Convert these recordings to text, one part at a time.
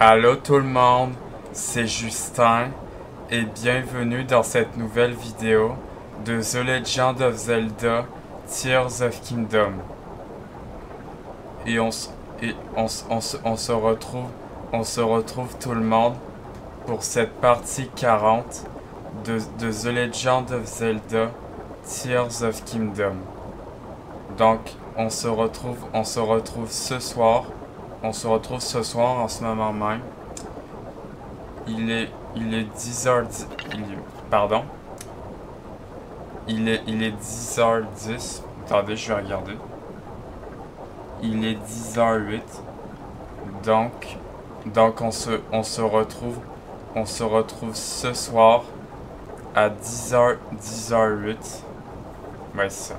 Allô tout le monde, c'est Justin et bienvenue dans cette nouvelle vidéo de The Legend of Zelda Tears of Kingdom. Et on se retrouve tout le monde pour cette partie 40 de The Legend of Zelda Tears of Kingdom. Donc on se retrouve ce soir. On se retrouve ce soir en ce moment même. Il est 10h10. Il est 10h10. Attendez, je vais regarder. Il est 10h08. Donc on se retrouve ce soir à 10h08. Ouais, c'est ça.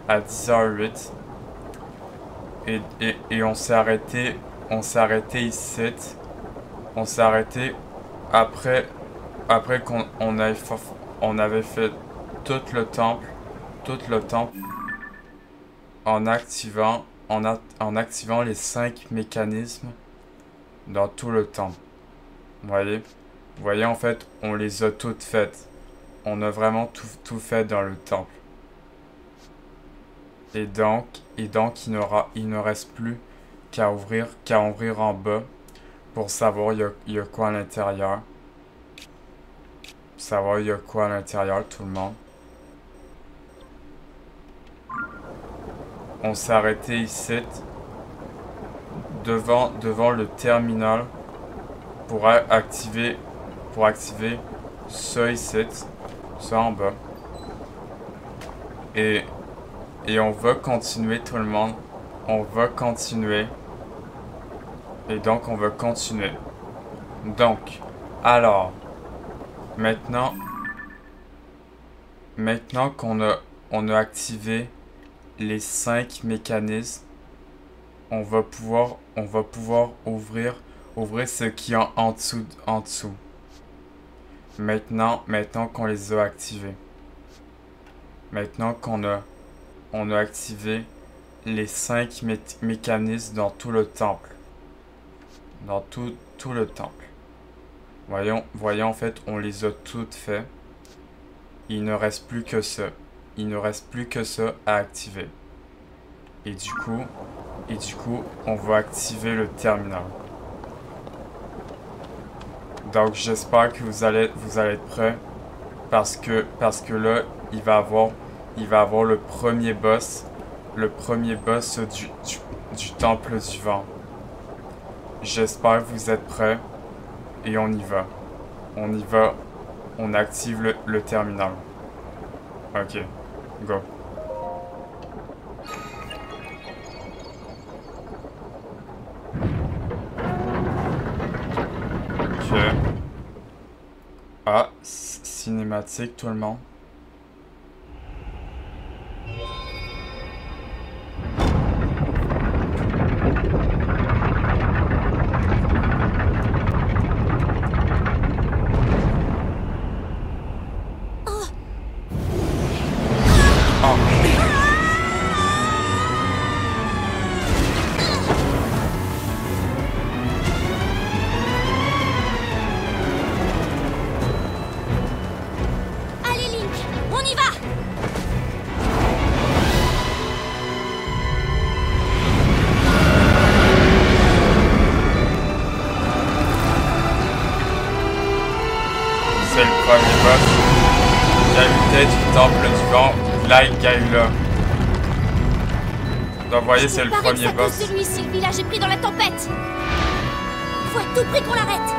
À 10h08. Et on s'est arrêté ici. On s'est arrêté après qu'on avait fait tout le temple en activant les 5 mécanismes dans tout le temple. Vous voyez, en fait, on les a toutes faites. On a vraiment tout fait dans le temple. Et donc il ne reste plus qu'à ouvrir en bas pour savoir il y a quoi à l'intérieur. Savoir il y a quoi à l'intérieur, tout le monde. On s'est arrêté ici devant le terminal pour activer ça ici, ça en bas. Et on va continuer tout le monde. On va continuer. Et donc on va continuer. Donc, alors, maintenant qu'on a activé les 5 mécanismes, on va pouvoir ouvrir ce qu'il y a en dessous. Maintenant qu'on les a activés. Maintenant qu'on a activé les 5 mécanismes dans tout le temple. Dans tout le temple. Voyons, en fait, on les a toutes fait. Il ne reste plus que ça. Il ne reste plus que ça à activer. Et du coup, on va activer le terminal. Donc, j'espère que vous allez être prêts. Parce que là, il va avoir le premier boss. Le premier boss du temple du vent. J'espère que vous êtes prêts. Et on y va. On active le terminal. Ok. Go. Ok. Ah, cinématique tout le monde. C'est le premier boss. Gravité du temple du vent, Gaïla. Donc, vous voyez, c'est le premier boss. Celui-ci, le village est pris dans la tempête. Il faut à tout prix qu'on l'arrête.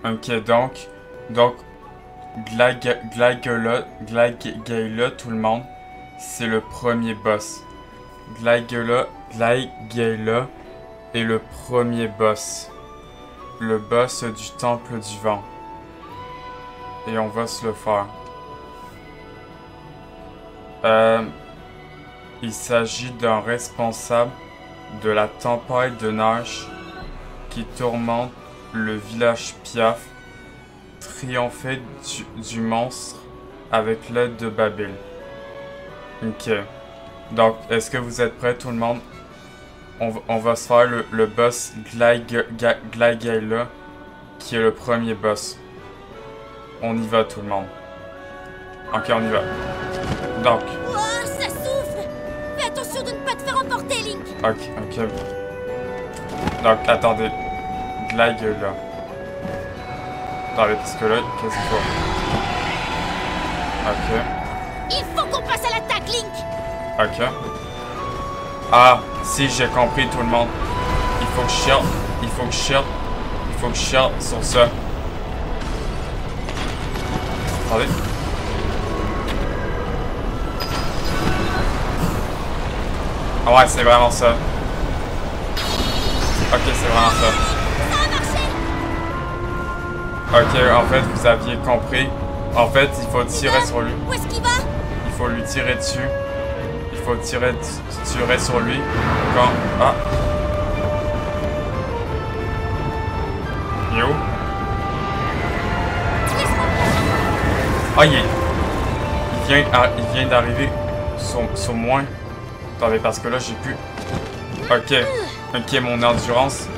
Ok, donc, Gaïla, tout le monde. C'est le premier boss. Gaïla est le premier boss. Le boss du temple du vent. Et on va se le faire. Il s'agit d'un responsable de la tempête de neige qui tourmente le village Piaf. Triompher du monstre avec l'aide de Babil. Ok. Donc, est-ce que vous êtes prêts, tout le monde? On va se faire le boss Glaigaila, qui est le premier boss. On y va, tout le monde. Ok, on y va. Donc. Oh, ça souffle! Fais attention de ne pas te faire emporter, Link! Ok. Donc, attendez. Glaigaila. Attendez, parce que là, qu'est-ce qu'il faut? Ok. Il faut qu'on passe à l'attaque, Link! Ok. Ah, si, j'ai compris, tout le monde. Il faut que je chire. Il faut que je chire sur ça. Attendez. Ah ouais, c'est vraiment ça. Ok, c'est vraiment ça. Ça a marché! Ok, en fait, vous aviez compris. En fait, il faut tirer sur lui. Où est-ce qu'il va? Il faut lui tirer dessus. Il faut tirer sur lui. Quand... Ah. Il est où? Ah, il vient d'arriver sur moi. Attendez, parce que là, j'ai plus... Ok, mon endurance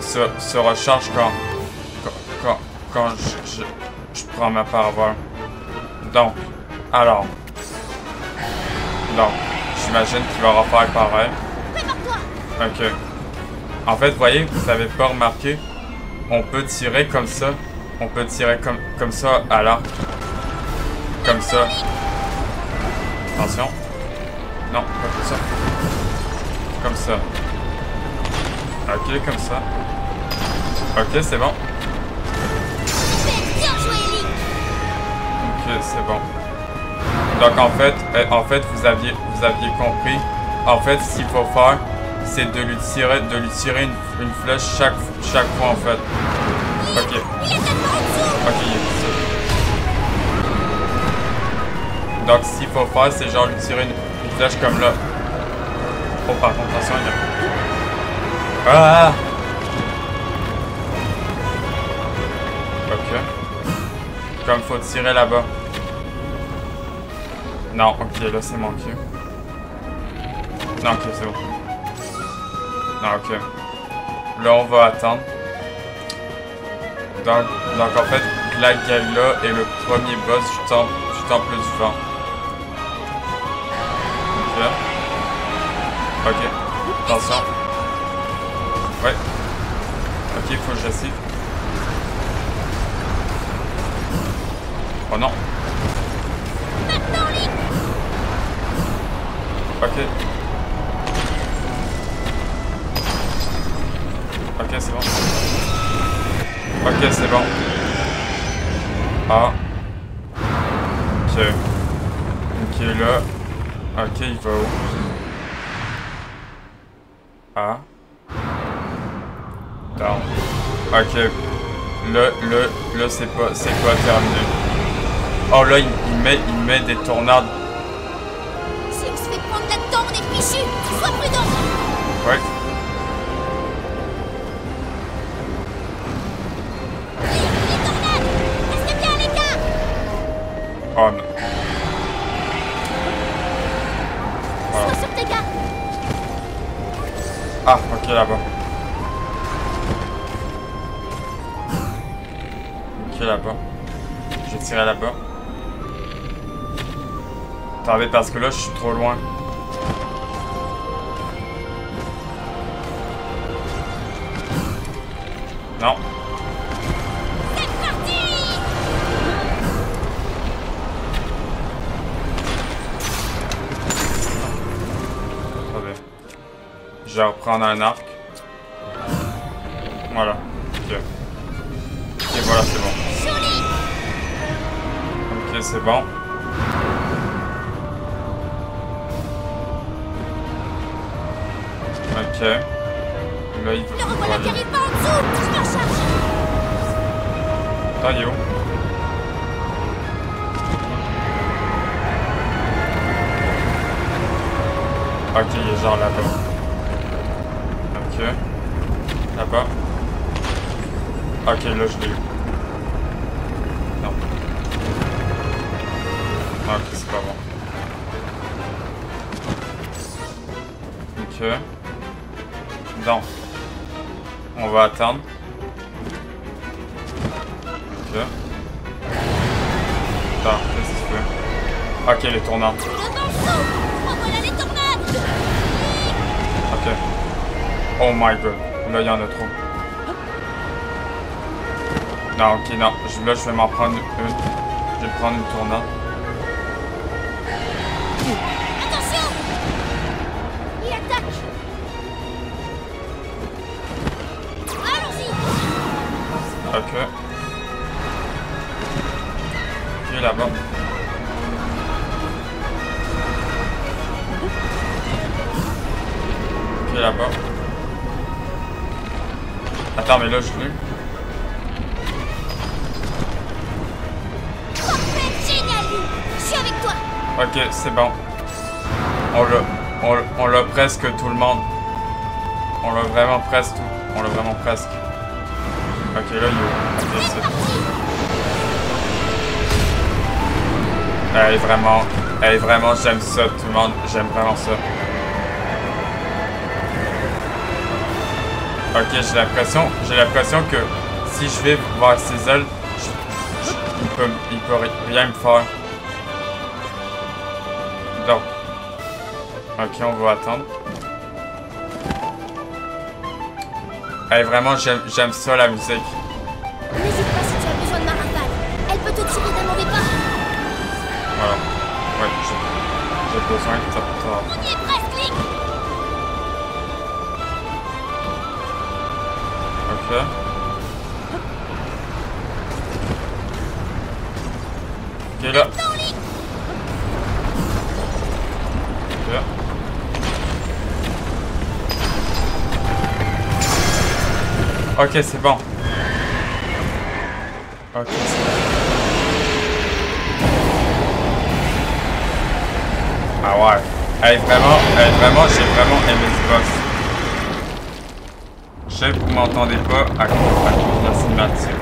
se recharge quand je prends ma parole. Donc, alors... Donc, j'imagine qu'il va refaire pareil. Ok. En fait, vous voyez, vous avez pas remarqué, on peut tirer comme ça. On peut tirer comme ça à l'arc. Comme ça. Attention. Non, pas comme ça. Comme ça. Ok, comme ça. Ok, c'est bon. Ok, c'est bon. Donc en fait, vous aviez compris. En fait, ce qu'il faut faire, c'est de lui tirer une flèche chaque fois en fait. Ok. Ok, il est ici. Donc ce qu'il faut faire, c'est genre lui tirer une flèche comme là. Oh, par contre, attention, il y a... Ah! Ok. Comme faut tirer là-bas. Non, ok, là c'est mon cul. Non, ok, c'est bon. Non, ok. Là, on va attendre. Donc en fait, Glaigaila est le premier boss du temple du vent. Ok. Ok. Attention. Ouais. Ok, il faut que j'essaie. Oh non. Ok. Ok, c'est bon. Ok, c'est bon. Ah. Ok. Ok, là. Ok, il va où? Ah. Down. Ok. Là, c'est pas terminé. Oh, là, il met des tornades. Si on se fait prendre là-dedans, on est fichu. Sois prudent. Ouais. Les tornades. Restez bien, les gars. Oh non. Sois sur tes gars. Ah, ok, là-bas. Ok, là-bas. Je vais tirer là-bas. Attendez, parce que là, je suis trop loin. Non. C'est parti. Attendez. Je vais reprendre un arc. Voilà. Ok. Ok, voilà, c'est bon. Joli. Ok, c'est bon. Ok. Là, il faut... Le revoilà qui arrive pas en dessous. Je me recharge. Ah, il est où? Ok, il est genre là-bas. Ok. Là-bas. Ok, là, je l'ai eu. Non. Ah, ok, c'est pas bon. Ok. Donc. On va attendre. Ok. Attends, qu'est-ce que tu fais? Ok, les tournants. Voilà les tornades. Ok. Oh my god. Là, il y en a trop. Non, ok, non. Là, je vais m'en prendre une. Je vais prendre une tournade. Attention! Il attaque! Allons-y! Ok. Il est là-bas. Ok, là-bas. Attends, mais là, je l'ai. Génial, Lou! Je suis avec toi! Ok, c'est bon. On l'a presque tout le monde. On l'a vraiment presque tout. On l'a vraiment presque. Ok, là, il est où? Ok, c'est... Elle est vraiment, j'aime ça, tout le monde. J'aime vraiment ça. Ok, j'ai l'impression que si je vais vers ses ailes, il peut rien me faire. Donc, ok, on va attendre. Hey, vraiment, j'aime ça, la musique. N'hésite pas si tu as besoin de ma rafale. Elle peut te tirer d'un mauvais pas. Voilà. Ouais, j'ai besoin de ça. On y est presque, Link. Ok. Ok, là. Non, Link. Ok. Ok, c'est bon. Ok, c'est bon. Ah ouais. Hey, vraiment, j'ai vraiment aimé ce boss. Je sais que vous m'entendez pas à cause de la cinématique.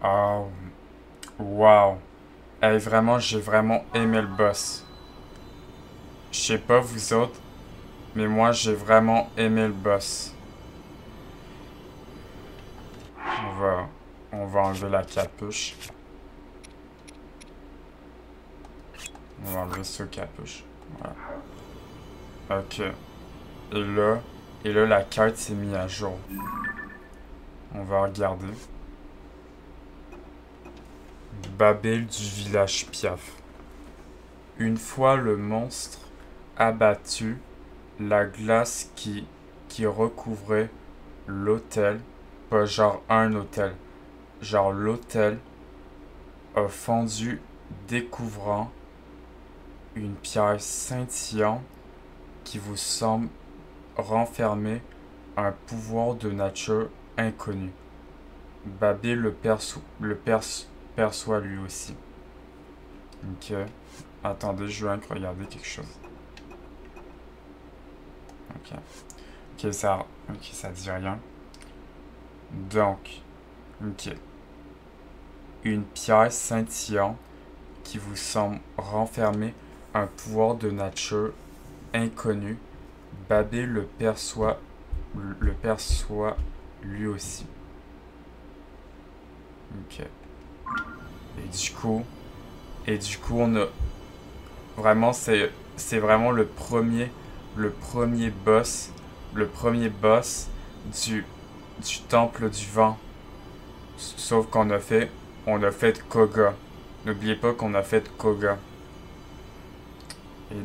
Oh, wow. Hey, vraiment, j'ai vraiment aimé le boss. Je sais pas vous autres, mais moi, j'ai vraiment aimé le boss. On va enlever la capuche. On va enlever ce capuche. Voilà. Ok. Et là, la carte s'est mise à jour. On va regarder. Babel du village Piaf. Une fois le monstre abattu, la glace qui recouvrait l'hôtel, pas genre un hôtel, genre l'hôtel, a fondu, découvrant une pierre scintillante qui vous semble renfermer un pouvoir de nature inconnu. Babel perçoit lui aussi. Ok. Attendez, je vais regarder quelque chose. Ok. Ok, ça dit rien. Donc, ok. Une pierre scintillante qui vous semble renfermer un pouvoir de nature inconnu. Babel le perçoit lui aussi. Ok. Et du coup, on a vraiment, c'est vraiment le premier boss du temple du vent. Sauf qu'on on a fait Koga. N'oubliez pas qu'on a fait Koga. Et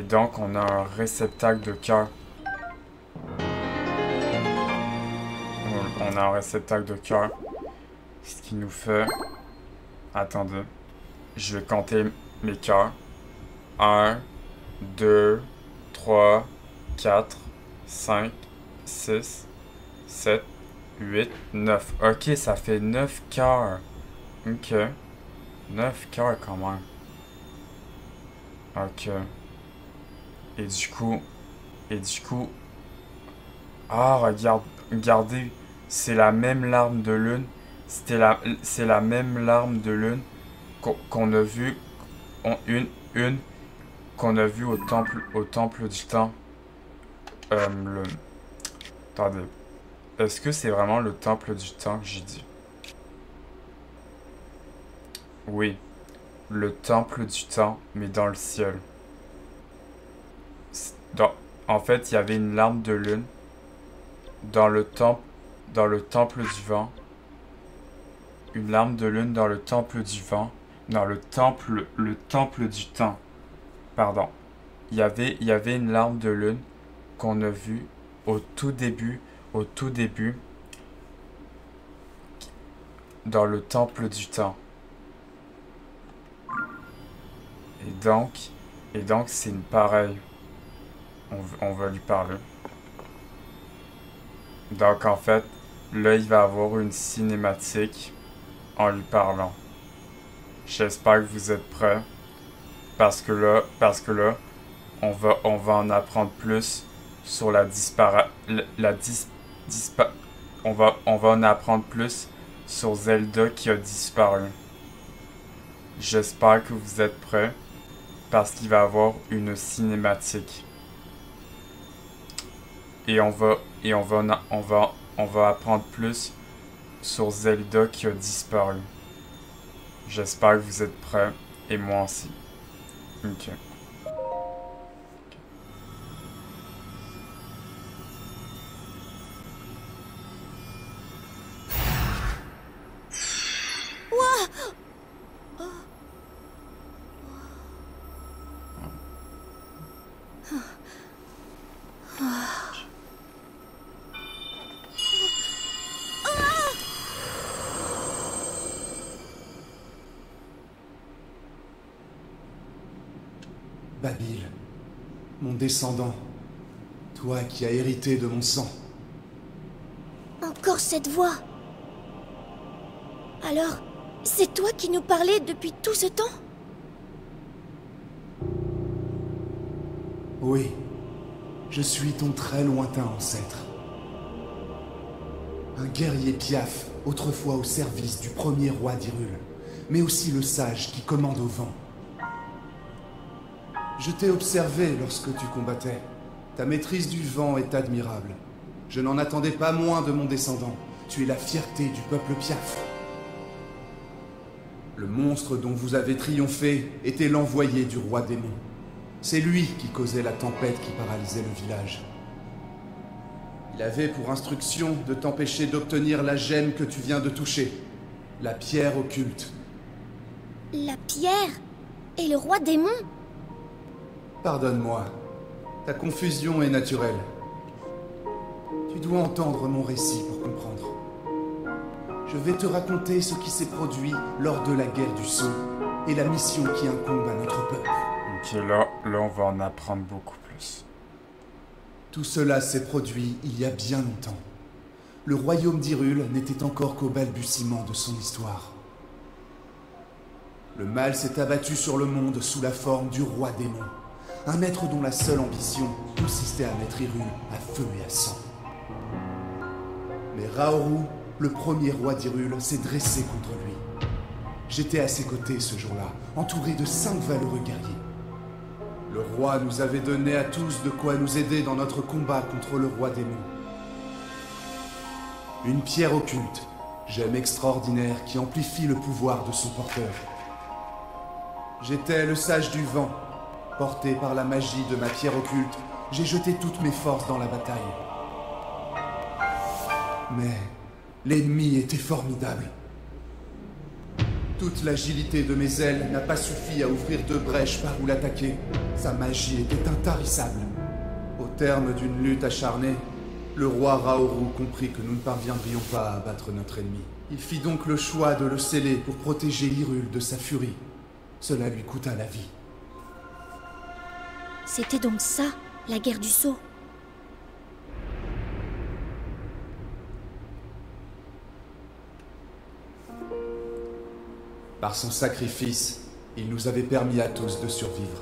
donc on a un réceptacle de cœur. On a un réceptacle de cœur. Ce qui nous fait... Attendez. Je vais compter mes cœurs. 1, 2, 3, 4, 5, 6, 7, 8, 9. Ok, ça fait 9 cœurs. Ok. 9 cœurs quand même. Ok. Et du coup... Ah, regardez. C'est la même larme de lune. C'est la même larme de lune qu'on a vu. Une qu'on a vu au temple du temps. Attendez. Est-ce que c'est vraiment le temple du temps que j'ai dit? Oui. Le temple du temps, mais dans le ciel. En fait, il y avait une larme de lune dans le temple du vent. Une larme de lune dans le temple du vent. Non, le temple du temps. Pardon. Il y avait une larme de lune qu'on a vue au tout début, dans le temple du temps. Et donc c'est une pareille. On va lui parler. Donc en fait, là il va avoir une cinématique en lui parlant. J'espère que vous êtes prêts. Parce que là, on va en apprendre plus sur on va en apprendre plus sur Zelda qui a disparu. J'espère que vous êtes prêts. Parce qu'il va y avoir une cinématique. Et on va apprendre plus sur Zelda qui a disparu. J'espère que vous êtes prêts. Et moi aussi. Ok. Babil, mon descendant, toi qui as hérité de mon sang. Encore cette voix. Alors, c'est toi qui nous parlais depuis tout ce temps? Oui, je suis ton très lointain ancêtre. Un guerrier piaf, autrefois au service du premier roi d'Hyrule, mais aussi le sage qui commande au vent. Je t'ai observé lorsque tu combattais. Ta maîtrise du vent est admirable. Je n'en attendais pas moins de mon descendant. Tu es la fierté du peuple piaf. Le monstre dont vous avez triomphé était l'envoyé du roi démon. C'est lui qui causait la tempête qui paralysait le village. Il avait pour instruction de t'empêcher d'obtenir la gemme que tu viens de toucher. La pierre occulte. La pierre? Et le roi démon? Pardonne-moi. Ta confusion est naturelle. Tu dois entendre mon récit pour comprendre. Je vais te raconter ce qui s'est produit lors de la guerre du Sceau et la mission qui incombe à notre peuple. Ok, là on va en apprendre beaucoup plus. Tout cela s'est produit il y a bien longtemps. Le royaume d'Hyrule n'était encore qu'au balbutiement de son histoire. Le mal s'est abattu sur le monde sous la forme du roi démon. Un maître dont la seule ambition consistait à mettre Hyrule à feu et à sang. Mais Raoru, le premier roi d'Hyrule, s'est dressé contre lui. J'étais à ses côtés ce jour-là, entouré de 5 valeureux guerriers. Le roi nous avait donné à tous de quoi nous aider dans notre combat contre le roi démon. Une pierre occulte, gemme extraordinaire qui amplifie le pouvoir de son porteur. J'étais le sage du vent. Porté par la magie de ma pierre occulte, j'ai jeté toutes mes forces dans la bataille. Mais L'ennemi était formidable. Toute l'agilité de mes ailes n'a pas suffi à ouvrir deux brèches par où l'attaquer. Sa magie était intarissable. Au terme d'une lutte acharnée, le roi Raoru comprit que nous ne parviendrions pas à abattre notre ennemi. Il fit donc le choix de le sceller pour protéger Hyrule de sa furie. Cela lui coûta la vie. C'était donc ça, la guerre du sceau. Par son sacrifice, il nous avait permis à tous de survivre.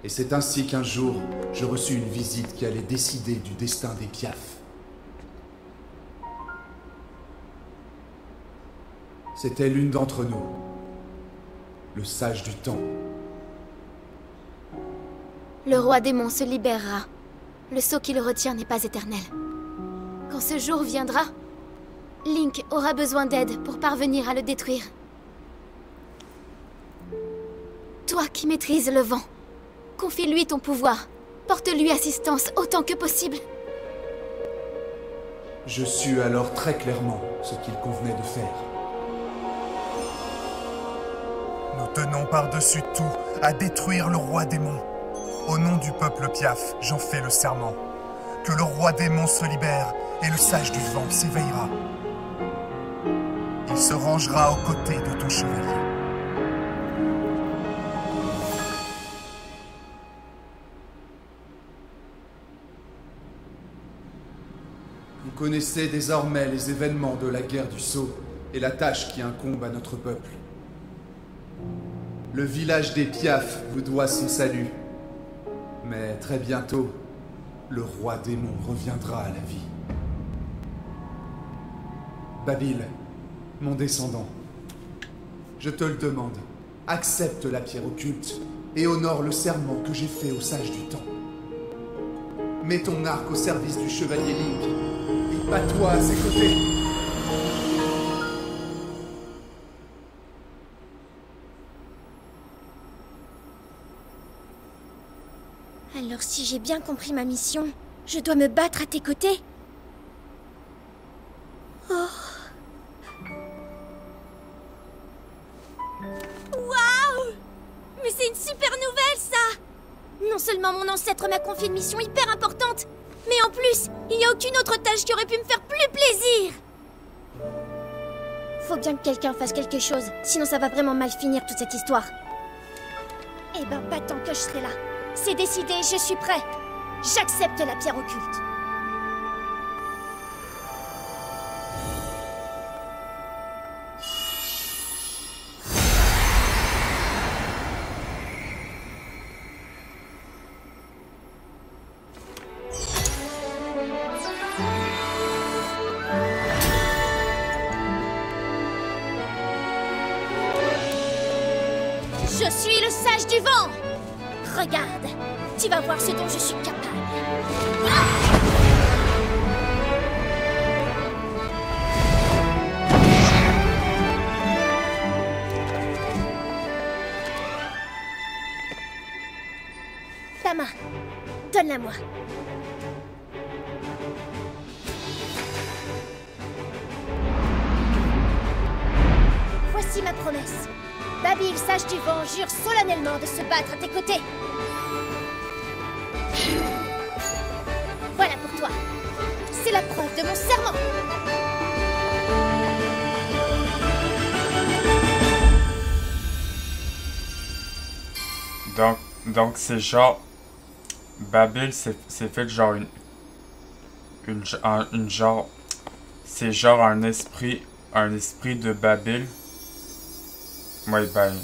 Et c'est ainsi qu'un jour, je reçus une visite qui allait décider du destin des Piaf. C'était l'une d'entre nous, le sage du temps. Le roi démon se libérera. Le sceau qui le retient n'est pas éternel. Quand ce jour viendra, Link aura besoin d'aide pour parvenir à le détruire. Toi qui maîtrises le vent, confie-lui ton pouvoir. Porte-lui assistance autant que possible. Je sus alors très clairement ce qu'il convenait de faire. Nous tenons par-dessus tout à détruire le roi démon. Au nom du peuple Piaf, j'en fais le serment. Que le roi démon se libère et le sage du vent s'éveillera. Il se rangera aux côtés de ton chevalier. Vous connaissez désormais les événements de la guerre du Sceau et la tâche qui incombe à notre peuple. Le village des Piaf vous doit son salut. Mais très bientôt, le roi démon reviendra à la vie. Babil, mon descendant, je te le demande, accepte la pierre occulte et honore le serment que j'ai fait au sage du temps. Mets ton arc au service du chevalier Link et bats-toi à ses côtés. Alors si j'ai bien compris ma mission, je dois me battre à tes côtés? Oh. Waouh! Mais c'est une super nouvelle, ça! Non seulement mon ancêtre m'a confié une mission hyper importante, mais en plus, il n'y a aucune autre tâche qui aurait pu me faire plus plaisir! Faut bien que quelqu'un fasse quelque chose, sinon ça va vraiment mal finir toute cette histoire. Eh ben, pas tant que je serai là. C'est décidé, je suis prêt. J'accepte la pierre occulte. Je suis le sage du vent! Regarde, tu vas voir ce dont je suis capable. Ta main, donne-la-moi. Voici ma promesse. Babil, sage du vent, jure solennellement de se battre à tes côtés. Voilà pour toi. C'est la preuve de mon serment. Donc c'est genre... Babil c'est fait genre une genre... C'est genre un esprit de Babil. Ouais, ben,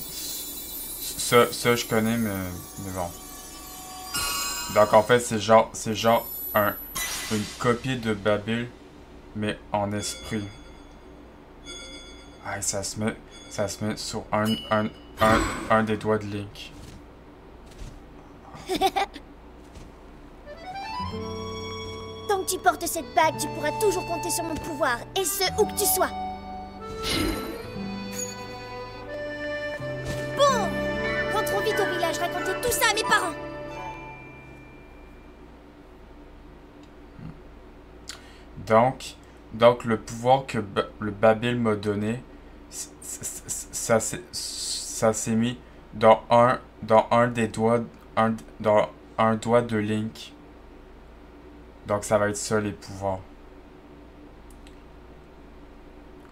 ça je connais, mais bon. Donc en fait, c'est genre une copie de Babil, mais en esprit. Ah, ça se met sur un des doigts de Link. Tant que tu portes cette bague, tu pourras toujours compter sur mon pouvoir, et ce, où que tu sois. Bon! Rentrons vite au village, raconter tout ça à mes parents. Donc, Donc, le pouvoir que le Babil m'a donné, ça s'est mis dans un des doigts, dans un doigt de Link. Donc, ça va être ça, les pouvoirs.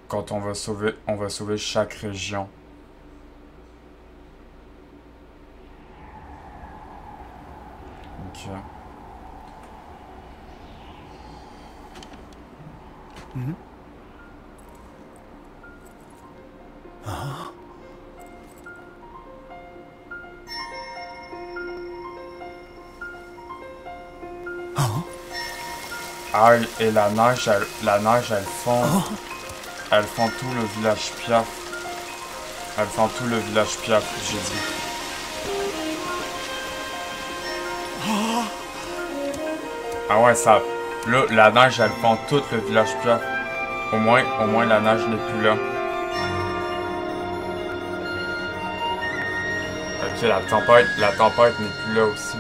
Quand on va sauver chaque région. Ok. Ah, et la neige, elle fond. Elle fond tout le village Piaf. Elle fond tout le village Piaf, j'ai dit. Ah ouais, ça... Là, la neige, elle fond tout le village Piaf. Au moins, la neige n'est plus là. Ok, la tempête n'est plus là aussi.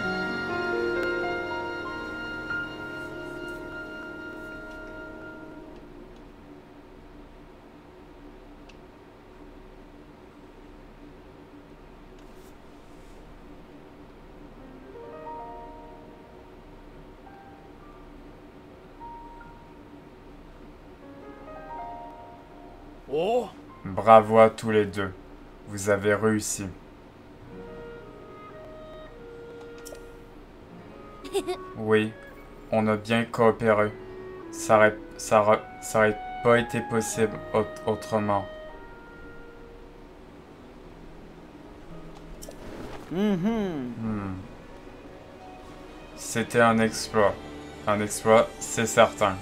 Bravo à tous les deux. Vous avez réussi. Oui, on a bien coopéré. Ça aurait pas été possible autrement. C'était un exploit. Un exploit, c'est certain.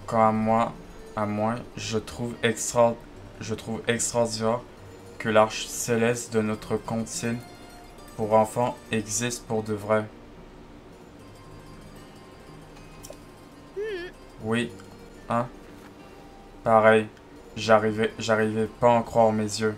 Quand à moi, je trouve extraordinaire que l'arche céleste de notre comptine pour enfants existe pour de vrai. Oui, hein? Pareil, j'arrivais pas à en croire mes yeux.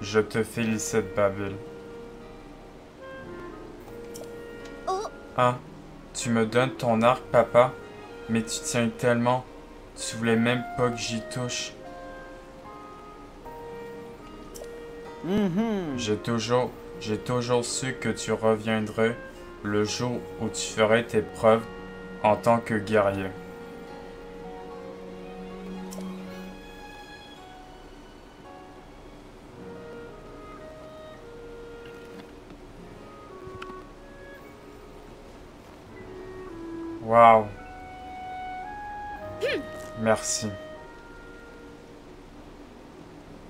Je te félicite, Babil. Oh, Ah, tu me donnes ton arc, papa? Mais tu tiens tellement. Tu voulais même pas que j'y touche. J'ai toujours su que tu reviendrais le jour où tu ferais tes preuves en tant que guerrier. Waouh. Merci.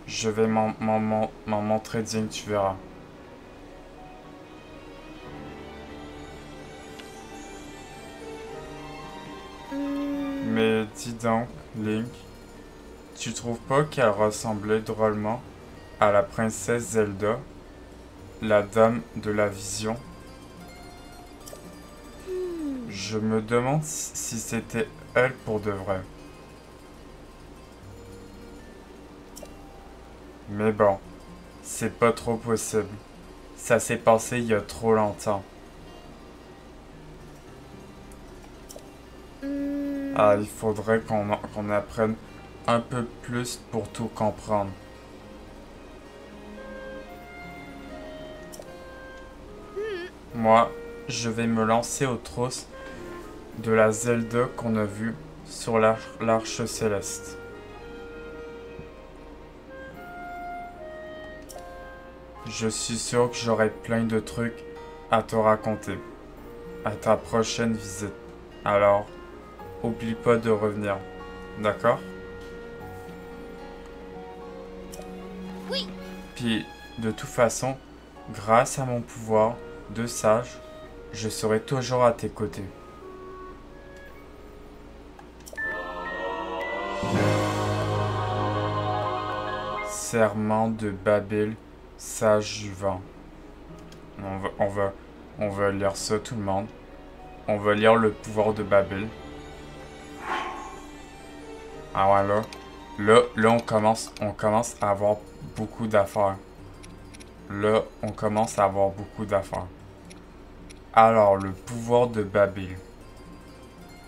Je vais m'en montrer digne, tu verras. Mais dis donc, Link, tu trouves pas qu'elle ressemblait drôlement à la princesse Zelda, la dame de la vision? Je me demande si c'était elle pour de vrai. Mais bon, c'est pas trop possible. Ça s'est passé il y a trop longtemps. Ah, il faudrait qu'on apprenne un peu plus pour tout comprendre. Moi, je vais me lancer aux trousses de la Zelda qu'on a vue sur l'arche céleste. Je suis sûr que j'aurai plein de trucs à te raconter à ta prochaine visite. Alors, oublie pas de revenir. D'accord? oui. Puis, de toute façon, grâce à mon pouvoir de sage, je serai toujours à tes côtés. Serment de Babil, sage du vent. On va lire ça, tout le monde. On va lire le pouvoir de Babel. Ah ouais, là, on commence à avoir beaucoup d'affaires. Là, on commence à avoir beaucoup d'affaires. Alors, le pouvoir de Babel.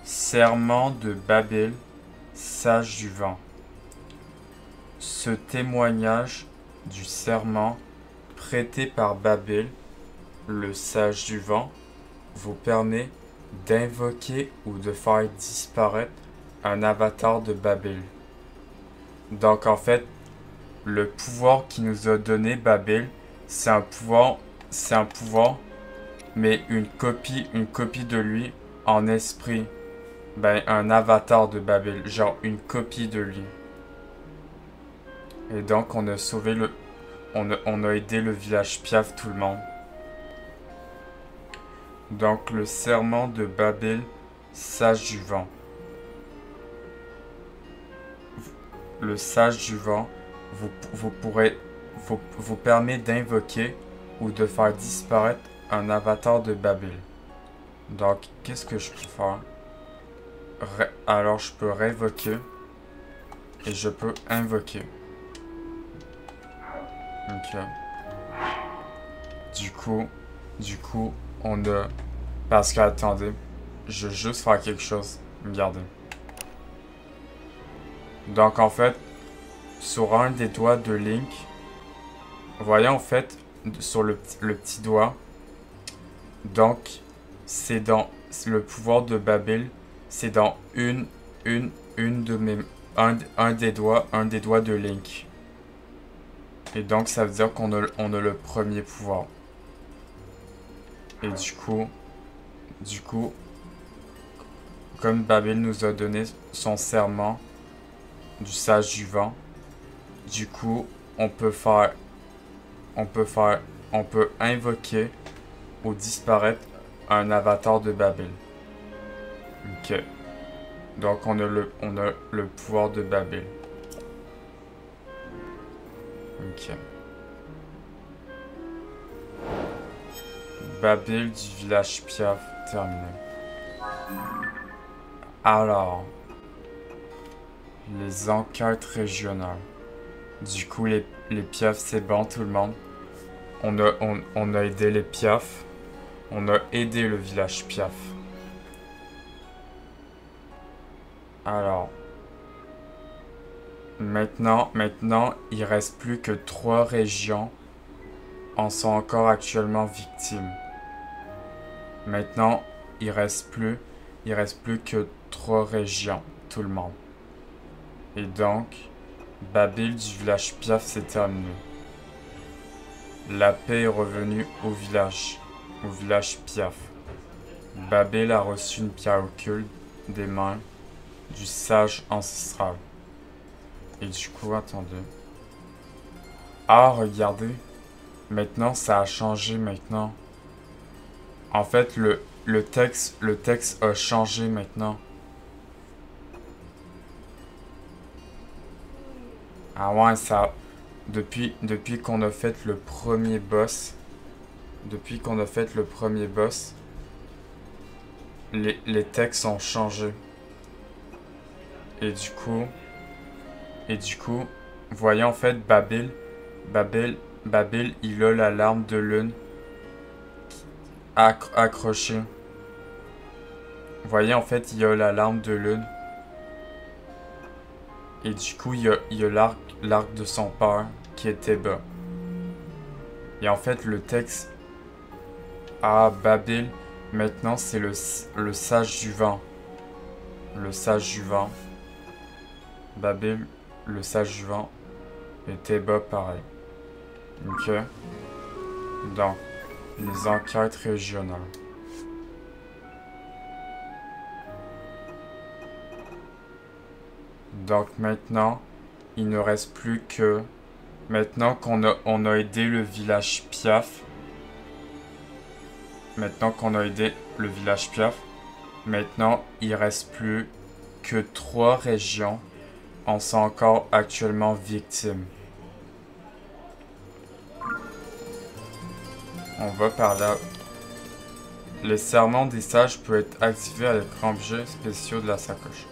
Serment de Babel, sage du vent. Ce témoignage du serment prêté par Babel, le sage du vent, vous permet d'invoquer ou de faire disparaître un avatar de Babel. Donc en fait, le pouvoir qui nous a donné Babel, c'est un pouvoir, mais une copie de lui en esprit. Ben, un avatar de Babel, genre une copie de lui. Et donc on a sauvé on a aidé le village Piaf, tout le monde. Donc le serment de Babel, sage du vent. Le sage du vent vous permet d'invoquer ou de faire disparaître un avatar de Babel. Donc qu'est-ce que je peux faire? Alors je peux révoquer et je peux invoquer. Ok. Du coup, on a... Parce que, attendez, je vais juste faire quelque chose. Regardez. Donc, en fait, sur un des doigts de Link, voyez, en fait, sur le petit doigt, donc, c'est dans le pouvoir de Babel, c'est dans un des doigts de Link. Et donc, ça veut dire qu'on a le premier pouvoir. Et du coup, comme Babel nous a donné son serment du sage du vent, du coup, on peut invoquer ou disparaître un avatar de Babel. Ok. Donc, on a le pouvoir de Babel. Ok. Babel du village Piaf, terminé. Alors, les enquêtes régionales. Du coup, les Piaf, c'est bon, tout le monde. On a aidé les Piaf. On a aidé le village Piaf. Alors, maintenant, il reste plus que 3 régions en sont encore actuellement victimes. Maintenant, il reste plus que 3 régions, tout le monde. Et donc, Babel du village Piaf, c'est terminé. La paix est revenue au village Piaf. Babel a reçu une pierre occulte des mains du sage ancestral. Et du coup, attendez. Ah, regardez. Maintenant, ça a changé maintenant. En fait, le texte a changé maintenant. Ah ouais, ça... Depuis qu'on a fait le premier boss... les textes ont changé. Et du coup, voyez en fait Babel, il a la larme de lune accrochée. Voyez en fait, il y a la larme de lune. Et du coup, il y a l'arc de son père qui était bas. Et en fait, le texte... Ah, Babel, maintenant c'est le sage du vent. Le sage du vent. Babel, le sage du vent, était bas pareil. Ok. Donc, les enquêtes régionales. Donc maintenant, il ne reste plus que... Maintenant qu'on a aidé le village Piaf. Maintenant, il reste plus que 3 régions en sont encore actuellement victimes. On va par là. Les serments des sages peuvent être activés avec objets spéciaux de la sacoche.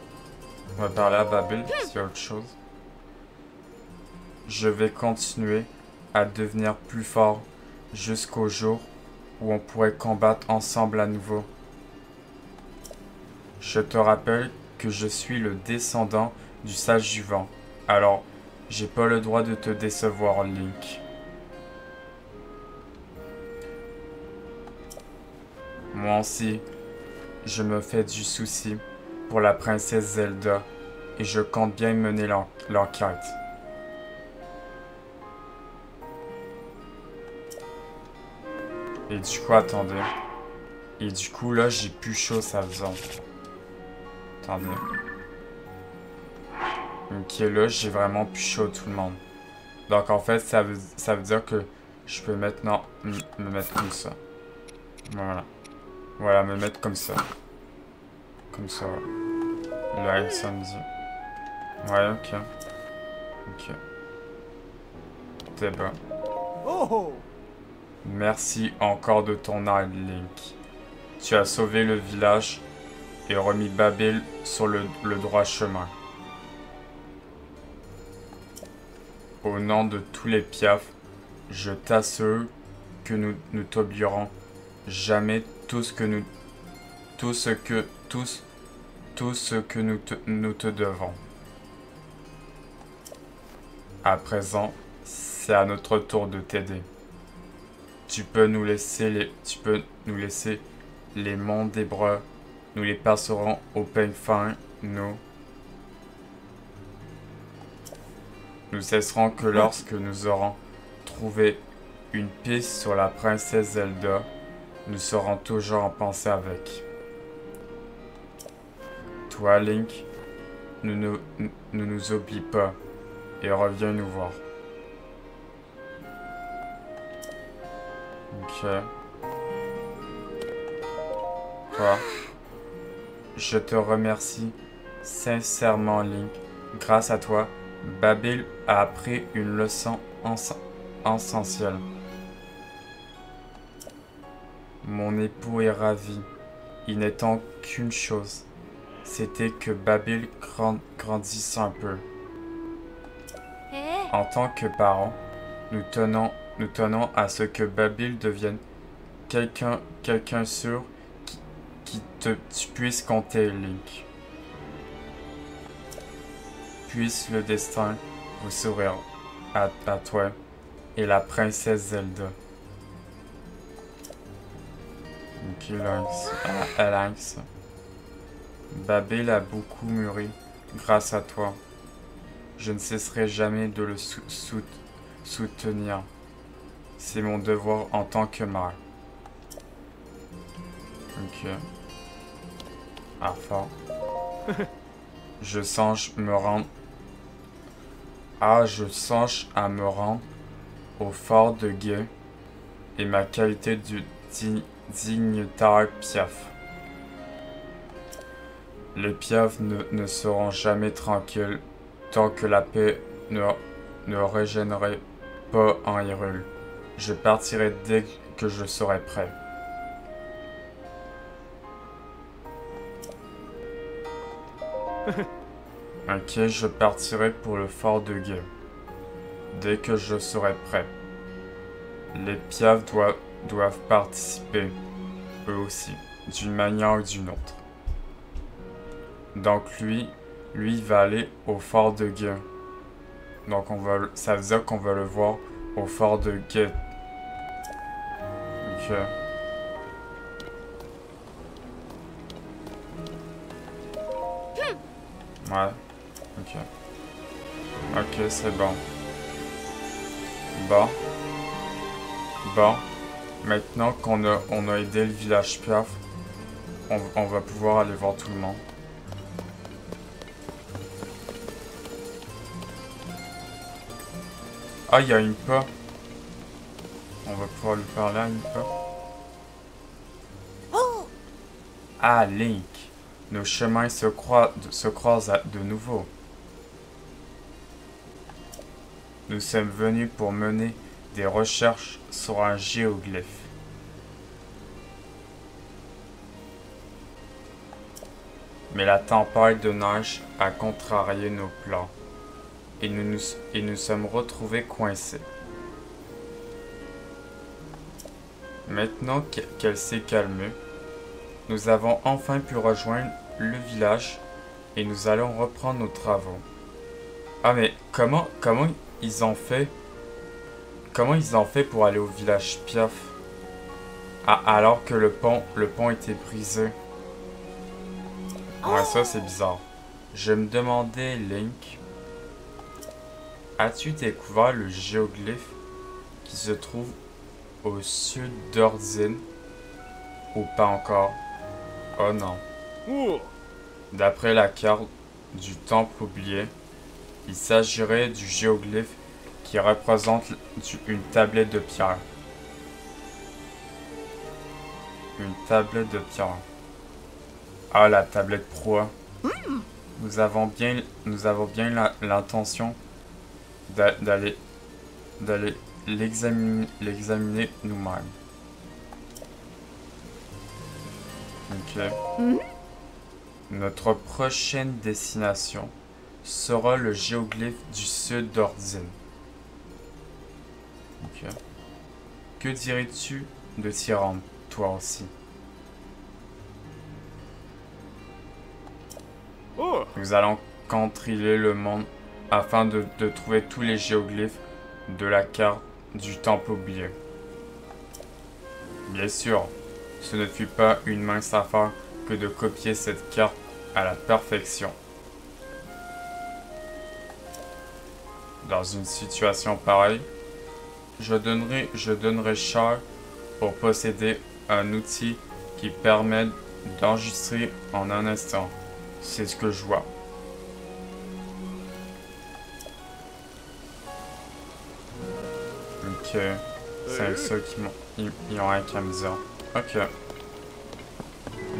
On va parler à Babil s'il y a autre chose. Je vais continuer à devenir plus fort jusqu'au jour où on pourrait combattre ensemble à nouveau. Je te rappelle que je suis le descendant du sage du vent. Alors, j'ai pas le droit de te décevoir, Link. Moi aussi, je me fais du souci pour la princesse Zelda et je compte bien mener l'enquête. Et du coup, attendez. Et du coup, là, j'ai plus chaud, ça faisant. Attendez. Ok, là, j'ai vraiment plus chaud, tout le monde. Donc, en fait, ça veut dire que je peux maintenant me mettre comme ça. Voilà. Voilà, me mettre comme ça. Comme ça, voilà. Là, ça me dit. Ouais, ok. Ok. T'es bon. Merci encore de ton aide, Link. Tu as sauvé le village et remis Babil sur le droit chemin. Au nom de tous les piafs, je t'assure que nous ne t'oublierons jamais tout ce que nous te devons. À présent, c'est à notre tour de t'aider. Tu peux nous laisser les monts des bras. Nous les passerons au peigne fin. Nous cesserons que lorsque nous aurons trouvé une piste sur la princesse Zelda, nous serons toujours en pensée avec. Toi, Link, ne nous oublie pas et reviens nous voir. Ok. Toi, je te remercie sincèrement, Link. Grâce à toi, Babil a appris une leçon essentielle. Mon époux est ravi. Il n'attend qu'une chose. C'était que Babil grandisse un peu. En tant que parents, nous tenons à ce que Babil devienne quelqu'un sûr tu puisses compter, Link. Puisse le destin vous sourire à toi et la princesse Zelda. Ok, Lynx. Babil a beaucoup mûri grâce à toi. Je ne cesserai jamais de le soutenir. C'est mon devoir en tant que mère. Ok. Ah, fort. Je songe à me rendre au fort de Gué et ma qualité de dignitaire piaf. Les piafs ne seront jamais tranquilles tant que la paix ne régénérerait pas en Hyrule. Je partirai dès que je serai prêt. Ok, je partirai pour le fort de Gué dès que je serai prêt. Les piafs doivent participer, eux aussi, d'une manière ou d'une autre. Donc lui va aller au fort de Gué. Donc ça veut dire qu'on va le voir au fort de Gué. Ok. Ouais. Ok. Ok, c'est bon. Bon. Maintenant qu'on a aidé le village piaf, on va pouvoir aller voir tout le monde. Ah, il y a une pas. On va pouvoir lui parler à une pas. Ah, Link. Nos chemins se croisent de nouveau. Nous sommes venus pour mener des recherches sur un géoglyphe. Mais la tempête de neige a contrarié nos plans. Et nous sommes retrouvés coincés. Maintenant qu'elle s'est calmée, nous avons enfin pu rejoindre le village et nous allons reprendre nos travaux. Ah mais comment ils ont fait? Comment ils ont fait pour aller au village Piaf? Ah, alors que le pont était brisé. Ouais, ça c'est bizarre. Je me demandais, Link, as-tu découvert le géoglyphe qui se trouve au sud d'Ordine? Ou pas encore? Oh non. D'après la carte du temple oublié, il s'agirait du géoglyphe qui représente une tablette de pierre. Une tablette de pierre. Ah, la tablette proie. Nous avons bien l'intention d'aller l'examiner nous-mêmes. Ok. Notre prochaine destination sera le géoglyphe du sud d'Ordine. Ok. Que dirais-tu de t'y rendre, toi aussi? Nous allons contrôler le monde afin de trouver tous les géoglyphes de la carte du temple oublié. Bien sûr, ce ne fut pas une mince affaire que de copier cette carte à la perfection. Dans une situation pareille, je donnerais cher pour posséder un outil qui permet d'enregistrer en un instant. C'est ce que je vois. Ok. C'est ceux qui ont un qu'à me dire. Ok.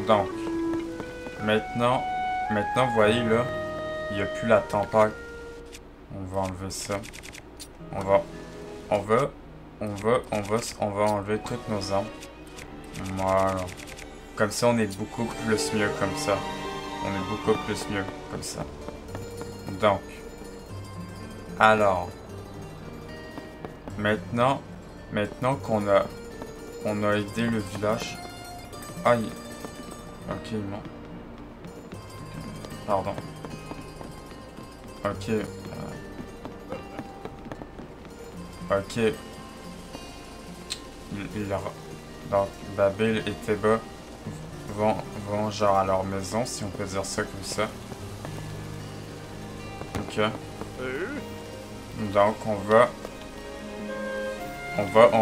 Donc. Maintenant, vous voyez là, il n'y a plus la tempête. On va enlever ça. On va enlever toutes nos armes. Voilà. Comme ça, on est beaucoup plus mieux comme ça. On est beaucoup plus mieux comme ça. Donc. Alors. Maintenant qu'on a aidé le village. Aïe. Ok, non. Pardon. Ok. Ok. Donc, Babil et Teba vont genre à leur maison, si on peut dire ça comme ça. Ok. Donc, on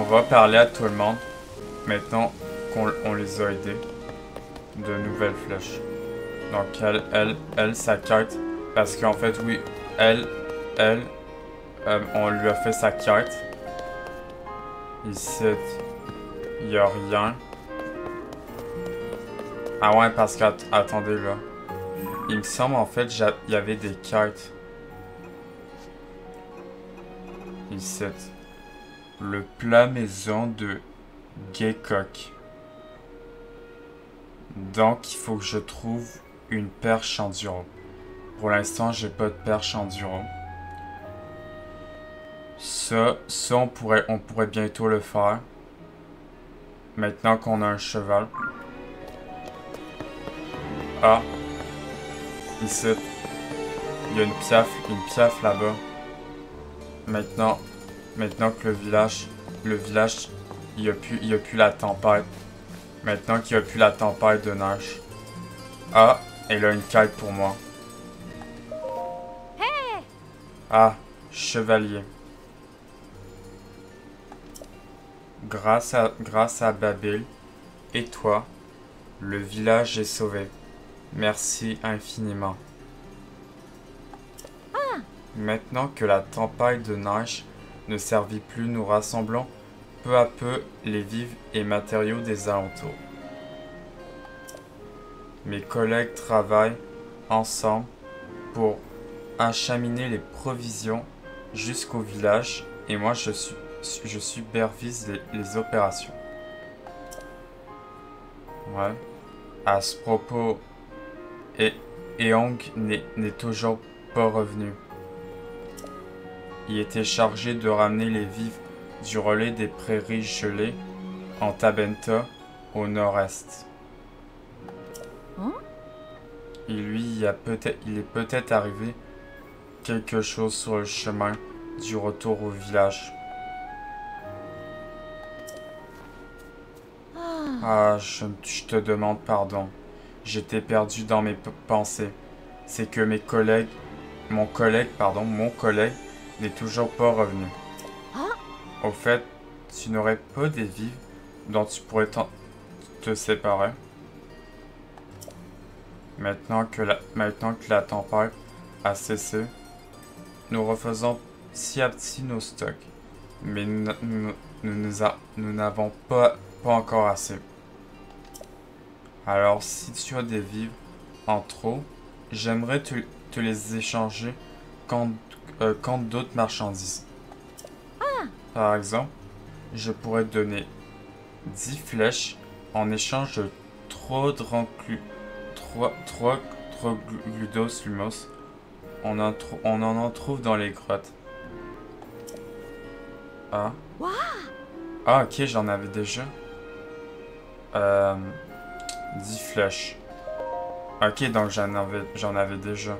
va parler à tout le monde. Maintenant qu'on les a aidés. De nouvelles flèches. Donc, elle, sa carte. Parce qu'en fait, oui, on lui a fait sa carte. Ici, il n'y a rien. Ah ouais, parce qu'attendez là. Il me semble en fait, il y avait des cartes. Ici. Le plat maison de Gaycock. Donc, il faut que je trouve une perche enduro. Pour l'instant, j'ai pas de perche enduro. Ça on pourrait bientôt le faire. Maintenant qu'on a un cheval. Ah. Ici. Il y a une piaf là-bas. Maintenant que le village, il y a plus la tempête. Maintenant qu'il n'y a plus la tempête de neige. Ah, elle a une quête pour moi. Ah, chevalier. Grâce à Babil et toi, le village est sauvé. Merci infiniment. Maintenant que la tempête de neige ne servit plus, nous rassemblons peu à peu les vivres et matériaux des alentours. Mes collègues travaillent ensemble pour acheminer les provisions jusqu'au village et moi je supervise les opérations. Ouais. À ce propos, Eong n'est toujours pas revenu. Il était chargé de ramener les vivres du relais des prairies gelées en Tabenta, au nord-est. Il est peut-être arrivé quelque chose sur le chemin du retour au village. Ah, je te demande pardon. J'étais perdu dans mes pensées. C'est que mon collègue n'est toujours pas revenu. Au fait, tu n'aurais pas des vivres dont tu pourrais te séparer? Maintenant que la tempête a cessé, nous refaisons petit à petit nos stocks. Mais nous n'avons pas encore assez. Alors, si tu as des vivres en trop, j'aimerais te les échanger contre d'autres marchandises. Par exemple, je pourrais te donner 10 flèches en échange de 3 Trogludos Lumos. On en trouve dans les grottes. Ah. Ah, ok, j'en avais déjà. 10 flèches. Ok, donc j'en avais déjà.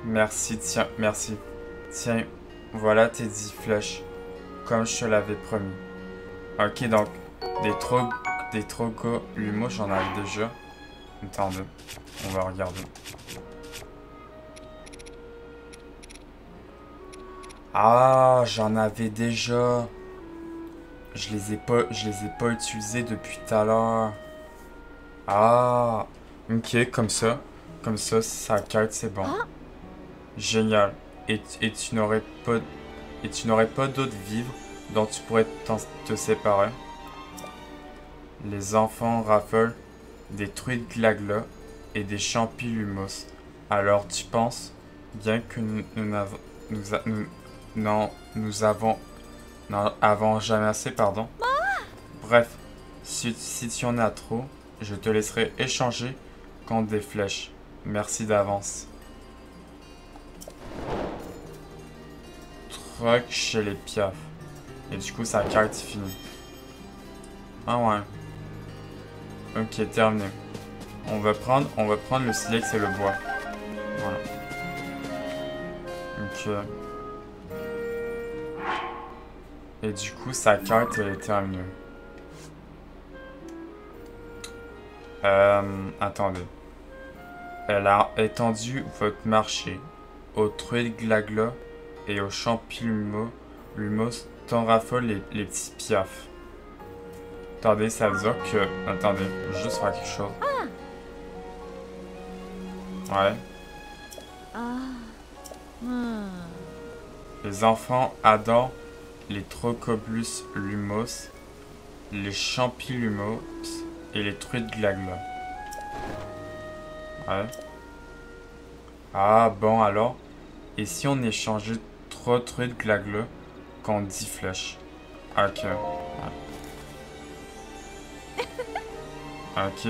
Merci, tiens, merci. Tiens, voilà tes 10 flèches. Comme je te l'avais promis. Ok, donc, des Trogludos, j'en avais déjà. Attendez, on va regarder. Ah, j'en avais déjà. Je les ai pas utilisés depuis tout à l'heure. Ah, ok, comme ça, ça carte, c'est bon. Génial. Et tu n'aurais pas d'autres vivres dont tu pourrais te séparer? Les enfants raffolent des truites glagla et des champis-lumos. Alors tu penses bien que nous avons jamais assez, pardon. Bref, si tu en as trop, je te laisserai échanger contre des flèches. Merci d'avance. Truc chez les piafs. Et du coup, sa carte est finie. Ah ouais. Ok, terminé. On va prendre le silex et le bois. Voilà. Ok. Et du coup, sa carte, elle est terminée. Attendez. Elle a étendu votre marché aux truites glagla et aux champis-lumos t'en raffole les petits piafs. Attendez, ça veut dire que... Attendez, je vais juste faire quelque chose. Ouais. Les enfants adorent les Trocoblus lumos, les champis-lumos et les truites glagla. Ouais. Ah, bon alors. Et si on échangeait 3 truites glagla contre 10 flèches? Ok. Ouais. Ok,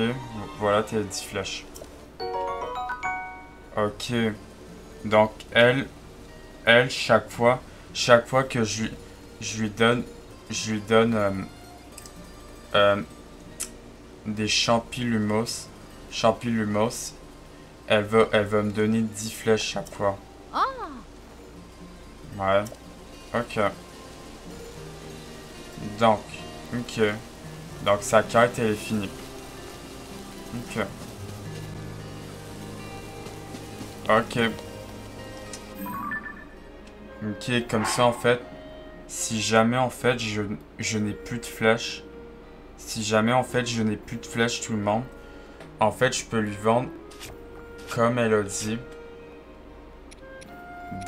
voilà tes 10 flèches. Ok. Donc elle chaque fois que je lui donne des champis-lumos, elle va me donner 10 flèches chaque fois. Ouais. Ok. Donc, ok. Donc sa carte elle est finie. Ok. Ok. Ok, comme ça en fait, si jamais en fait je n'ai plus de flèches, tout le monde, en fait je peux lui vendre, comme elle a dit,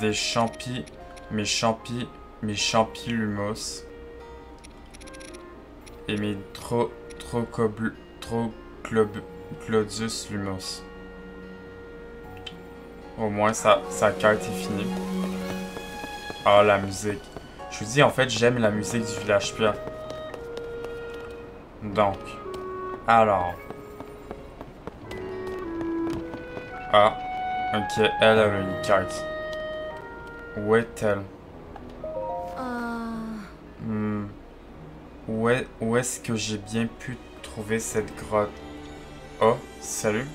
des champis, mes champis-lumos et mes Trogludos lumos. Au moins sa carte est finie. Ah, la musique. Je vous dis, en fait, j'aime la musique du village piaf. Donc, alors. Ah, ok, elle a une carte. Où est-elle? Où est-ce que j'ai bien pu trouver cette grotte? Oh, salut.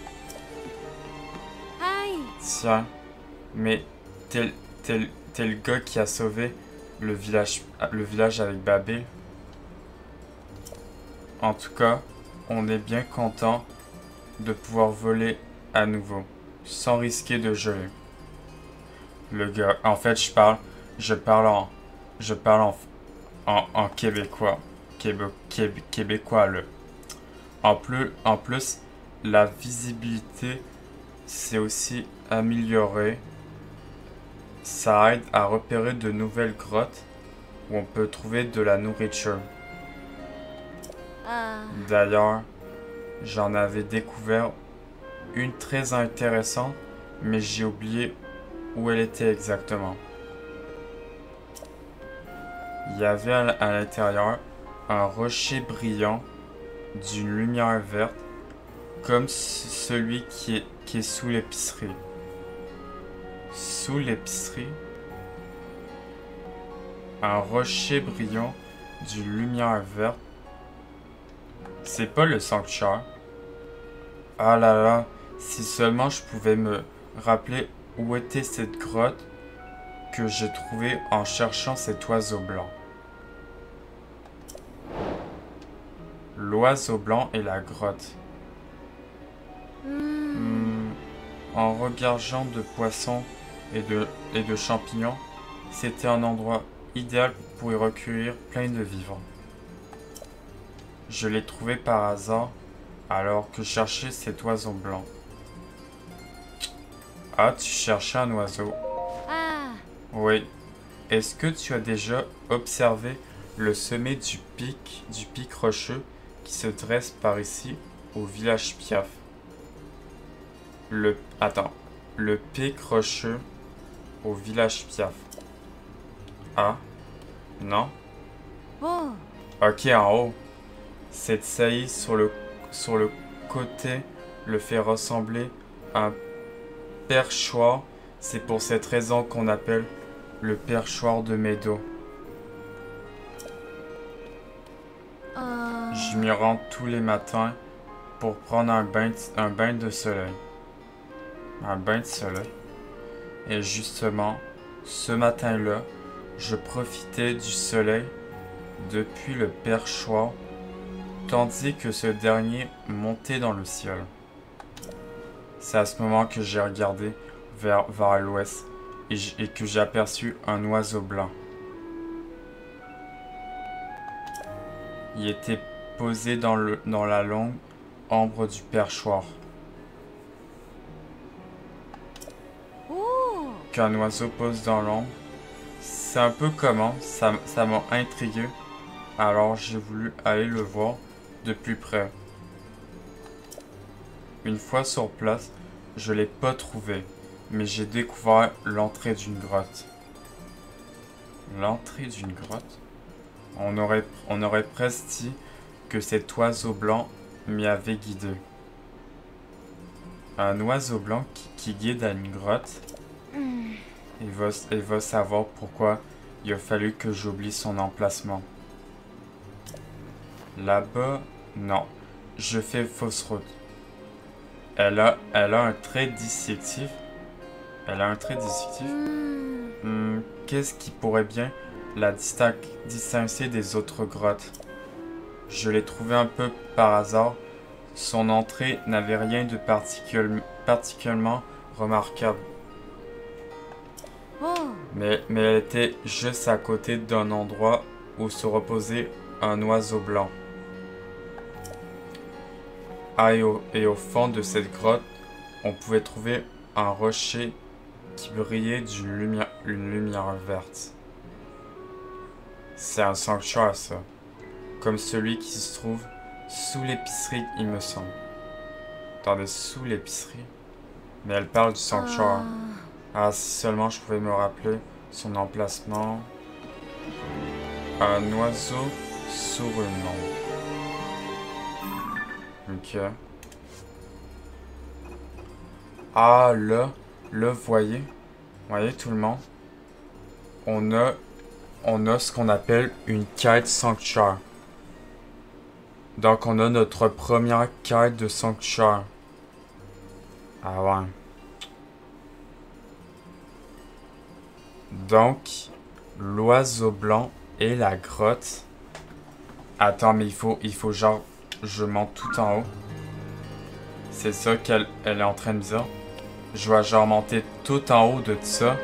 Hi. Tiens, mais t'es le gars qui a sauvé le village avec Babil. En tout cas, on est bien content de pouvoir voler à nouveau, sans risquer de geler. Le gars, en fait, je parle en québécois. Québécois, là. En plus, la visibilité s'est aussi améliorée. Ça aide à repérer de nouvelles grottes où on peut trouver de la nourriture. D'ailleurs, j'en avais découvert une très intéressante, mais j'ai oublié où elle était exactement. Il y avait à l'intérieur un rocher brillant d'une lumière verte, comme celui qui est sous l'épicerie. Sous l'épicerie, un rocher brillant d'une lumière verte. C'est pas le sanctuaire. Ah là là, si seulement je pouvais me rappeler où était cette grotte que j'ai trouvée en cherchant cet oiseau blanc. L'oiseau blanc et la grotte. En regorgeant de poissons et de champignons, c'était un endroit idéal pour y recueillir plein de vivres. Je l'ai trouvé par hasard alors que je cherchais cet oiseau blanc. Ah, tu cherchais un oiseau? Oui. Est-ce que tu as déjà observé le sommet du pic rocheux qui se dresse par ici au village Piaf? Le pic rocheux au village Piaf. Ah, non? Ok, en haut. Cette saillie sur le côté le fait ressembler à un perchoir. C'est pour cette raison qu'on appelle le perchoir de Meadow. Je m'y rends tous les matins pour prendre un bain de soleil. Un bain de soleil. Et justement, ce matin-là, je profitais du soleil depuis le perchoir, tandis que ce dernier montait dans le ciel. C'est à ce moment que j'ai regardé vers l'ouest et que j'ai aperçu un oiseau blanc. Il était posé dans la longue ombre du perchoir. Qu'un oiseau pose dans l'ombre, c'est un peu comment, ça m'a intrigué, alors j'ai voulu aller le voir de plus près. Une fois sur place, je l'ai pas trouvé, mais j'ai découvert l'entrée d'une grotte. L'entrée d'une grotte? On aurait presque dit que cet oiseau blanc m'y avait guidé. Un oiseau blanc qui guide à une grotte. Il va savoir pourquoi il a fallu que j'oublie son emplacement. Là-bas, non. Je fais fausse route. Elle a un trait distinctif. Qu'est-ce qui pourrait bien la distancer des autres grottes? Je l'ai trouvé un peu par hasard. Son entrée n'avait rien de particulièrement remarquable. Mais elle était juste à côté d'un endroit où se reposait un oiseau blanc. Ah, et au fond de cette grotte, on pouvait trouver un rocher qui brillait d'une lumière verte. C'est un sanctuaire, ça. Comme celui qui se trouve sous l'épicerie, il me semble. Attendez, sous l'épicerie? Mais elle parle du sanctuaire. Ah, si seulement je pouvais me rappeler son emplacement. Un oiseau sur une ombre. Ok. Ah, là, vous voyez tout le monde? On a ce qu'on appelle une quête sanctuaire. Donc, on a notre première quête de sanctuaire. Ah ouais. Donc, l'oiseau blanc et la grotte. Attends, mais il faut genre, je monte tout en haut. C'est ça qu'elle est en train de dire. Je vais genre monter tout en haut de ça.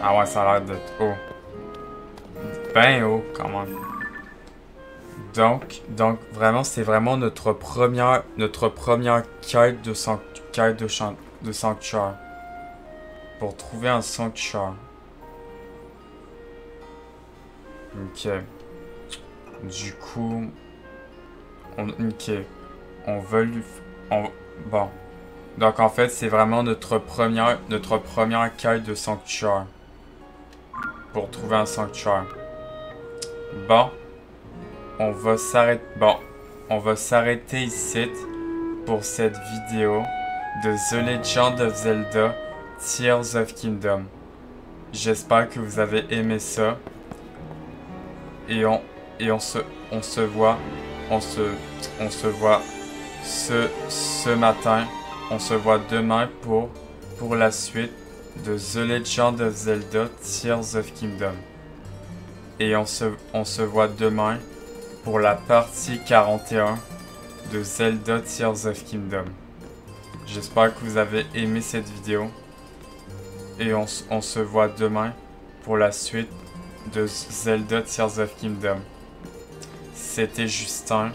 Ah ouais, ça a l'air d'être haut. Ben haut, quand même. Donc vraiment, c'est vraiment notre première quête de sanctuaire. Pour trouver un sanctuaire. Ok. Du coup... ok. On va lui... bon. Donc en fait, c'est vraiment notre première quête de sanctuaire. Pour trouver un sanctuaire. Bon. On va s'arrêter ici pour cette vidéo de The Legend of Zelda Tears of Kingdom. J'espère que vous avez aimé ça. Et on se voit ce matin. On se voit demain pour la suite de The Legend of Zelda Tears of Kingdom. Et on se voit demain pour la partie 41 de Zelda Tears of Kingdom. J'espère que vous avez aimé cette vidéo. Et on se voit demain pour la suite de Zelda Tears of Kingdom. C'était Justin.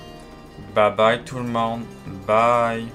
Bye bye tout le monde. Bye.